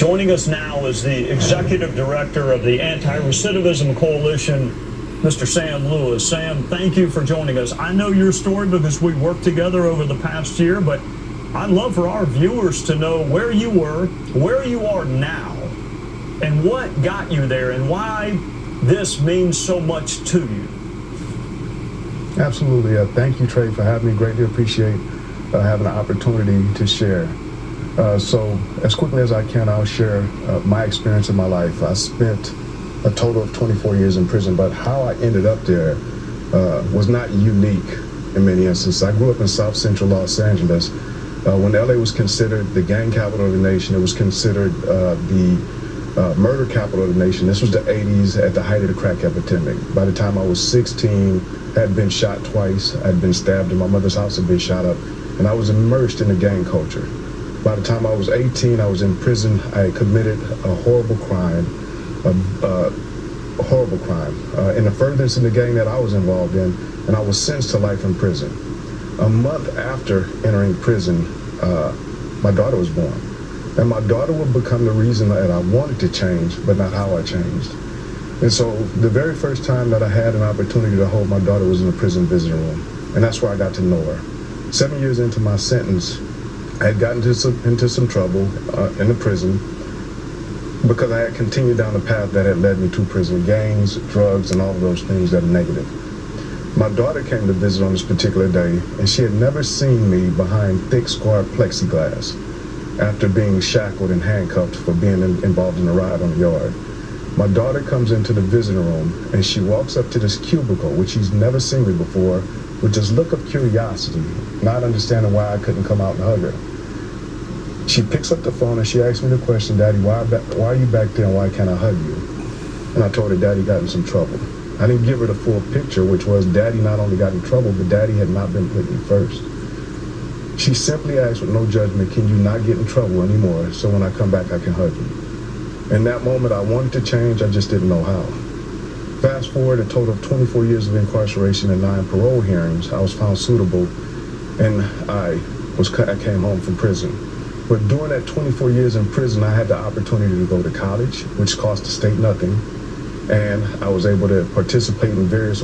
Joining us now is the Executive Director of the Anti-Recidivism Coalition, Mr. Sam Lewis. Sam, thank you for joining us. I know your story because we worked together over the past year, but I'd love for our viewers to know where you were, where you are now, and what got you there, and why this means so much to you. Absolutely. Thank you, Trey, for having me. Greatly appreciate having the opportunity to share. So as quickly as I can, I'll share my experience in my life. I spent a total of 24 years in prison, but how I ended up there was not unique in many instances. I grew up in South Central Los Angeles. When LA was considered the gang capital of the nation, it was considered the murder capital of the nation. This was the 80s at the height of the crack epidemic. By the time I was 16, I had been shot twice. I had been stabbed, and my mother's house had been shot up, and I was immersed in the gang culture. By the time I was 18, I was in prison. I had committed a horrible crime, in the furtherance in the gang that I was involved in, and I was sentenced to life in prison. A month after entering prison, my daughter was born. And my daughter would become the reason that I wanted to change, but not how I changed. And so the very first time that I had an opportunity to hold my daughter was in the prison visiting room. And that's where I got to know her. 7 years into my sentence, I had gotten into some trouble in the prison because I had continued down the path that had led me to prison, gangs, drugs, and all of those things that are negative. My daughter came to visit on this particular day, and she had never seen me behind thick scarred plexiglass after being shackled and handcuffed for being involved in a riot on the yard. My daughter comes into the visiting room, and she walks up to this cubicle, which she's never seen me before, with this look of curiosity, not understanding why I couldn't come out and hug her. She picks up the phone and she asks me the question, "Daddy, why are you back there and why can't I hug you?" And I told her Daddy got in some trouble. I didn't give her the full picture, which was Daddy not only got in trouble, but Daddy had not been putting me first. She simply asked with no judgment, "Can you not get in trouble anymore so when I come back I can hug you?" In that moment I wanted to change, I just didn't know how. Fast forward a total of 24 years of incarceration and 9 parole hearings. I was found suitable, and I came home from prison. But during that 24 years in prison, I had the opportunity to go to college, which cost the state nothing, and I was able to participate in various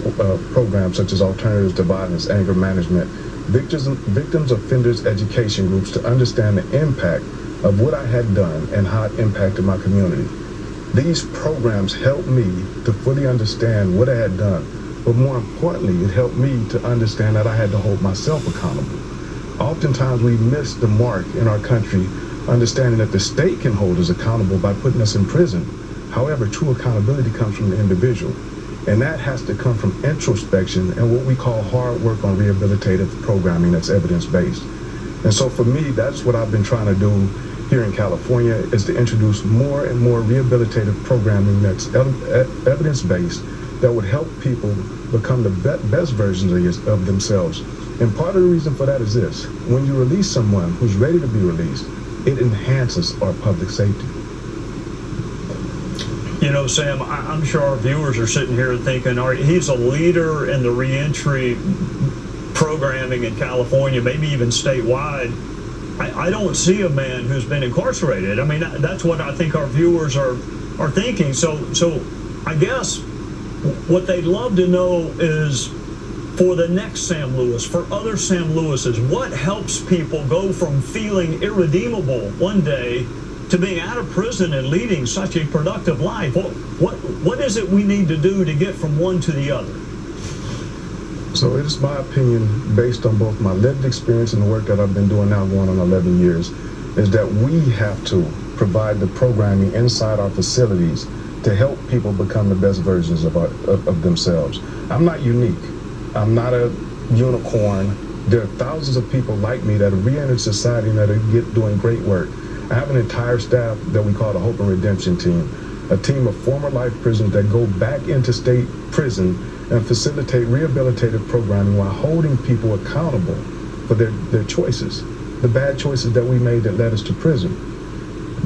programs such as alternatives to violence, anger management, victims offenders education groups, to understand the impact of what I had done and how it impacted my community. These programs helped me to fully understand what I had done, but more importantly, it helped me to understand that I had to hold myself accountable. Oftentimes we miss the mark in our country, understanding that the state can hold us accountable by putting us in prison. However, true accountability comes from the individual, and that has to come from introspection and what we call hard work on rehabilitative programming that's evidence-based. And so for me, that's what I've been trying to do here in California, is to introduce more and more rehabilitative programming that's evidence-based, that would help people become the best versions of themselves. And part of the reason for that is this: when you release someone who's ready to be released, it enhances our public safety. You know, Sam, I'm sure our viewers are sitting here thinking, he's a leader in the reentry programming in California, maybe even statewide. I don't see a man who's been incarcerated. I mean, that's what I think our viewers are thinking. So I guess what they'd love to know is, for the next Sam Lewis, for other Sam Lewises, what helps people go from feeling irredeemable one day to being out of prison and leading such a productive life? What is it we need to do to get from one to the other? So it is my opinion, based on both my lived experience and the work that I've been doing now going on 11 years, is that we have to provide the programming inside our facilities to help people become the best versions of themselves. I'm not unique. I'm not a unicorn. There are thousands of people like me that have re-entered society and that are doing great work. I have an entire staff that we call the Hope and Redemption Team, a team of former life prisoners that go back into state prison and facilitate rehabilitative programming while holding people accountable for their choices, the bad choices that we made that led us to prison.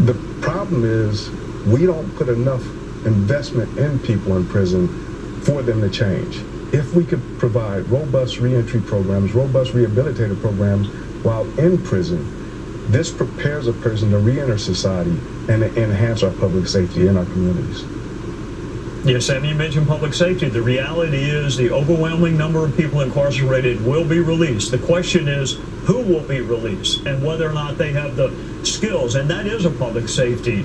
The problem is we don't put enough investment in people in prison for them to change. If we could provide robust reentry programs, robust rehabilitative programs while in prison, This prepares a person to re-enter society and to enhance our public safety in our communities. Yes, Sam, you mentioned public safety. The reality is the overwhelming number of people incarcerated will be released. The question is who will be released and whether or not they have the skills. And that is a public safety.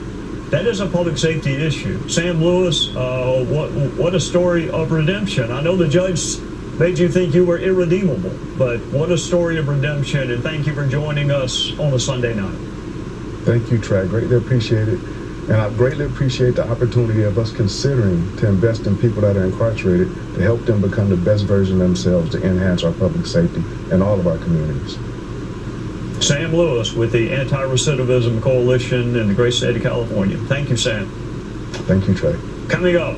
That is a public safety issue. Sam Lewis, what a story of redemption. I know the judge made you think you were irredeemable, but what a story of redemption. And thank you for joining us on a Sunday night. Thank you, Trey. Greatly appreciate it. And I greatly appreciate the opportunity of us considering to invest in people that are incarcerated to help them become the best version of themselves to enhance our public safety in all of our communities. Sam Lewis with the Anti-Recidivism Coalition in the great state of California. Thank you, Sam. Thank you, Trey. Coming up,